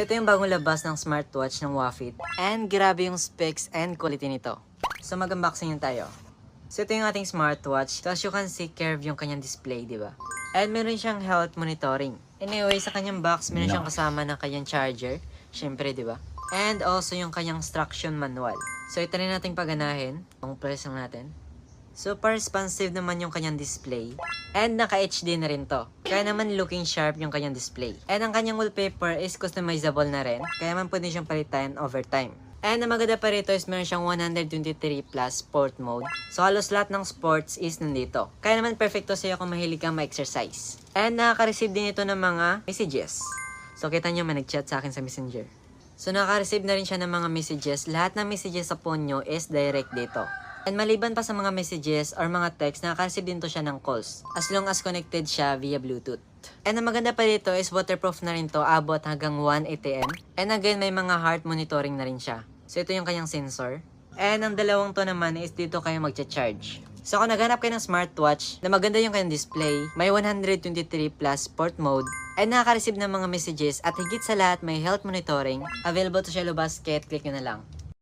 Ito yung bagong labas ng smartwatch ng Wafit. And grabe yung specs and quality nito. So mag-unboxing yun tayo. So ito yung ating smartwatch. As you can see, curve yung kanyang display, di ba? And meron siyang health monitoring. Anyway, sa kanyang box, meron siyang kasama ng kanyang charger. Syempre, di ba? And also yung kanyang instruction manual. So ito rin natin paganahin. Kung press lang natin. Super responsive naman yung kanyang display. And naka-HD na rin to. Kaya naman looking sharp yung kanyang display. And ang kanyang wallpaper is customizable na rin. Kaya man pwede siyang palitan over time. And ang maganda pa rito is meron siyang 123 plus sport mode. So halos lahat ng sports is nandito. Kaya naman perfecto sa'yo kung mahilig kang ma-exercise. And nakaka-receive din ito ng mga messages. So kita nyo may nag-chat sa akin sa Messenger. So nakaka-receive na rin siya ng mga messages. Lahat ng messages sa phone nyo is direct dito. And maliban pa sa mga messages or mga text, nakaka-receive din to siya ng calls. As long as connected siya via Bluetooth. And ang maganda pa dito is waterproof na rin to, abot hanggang 1 ATM. And again, may mga heart monitoring na rin siya. So ito yung kanyang sensor. And ang dalawang to naman is dito kayo magcha-charge. So kung naghanap kayo ng smartwatch na maganda yung kanyang display, may 123 plus sport mode, and nakaka-receive ng mga messages at higit sa lahat may health monitoring, available to siya Basket, click nyo na lang.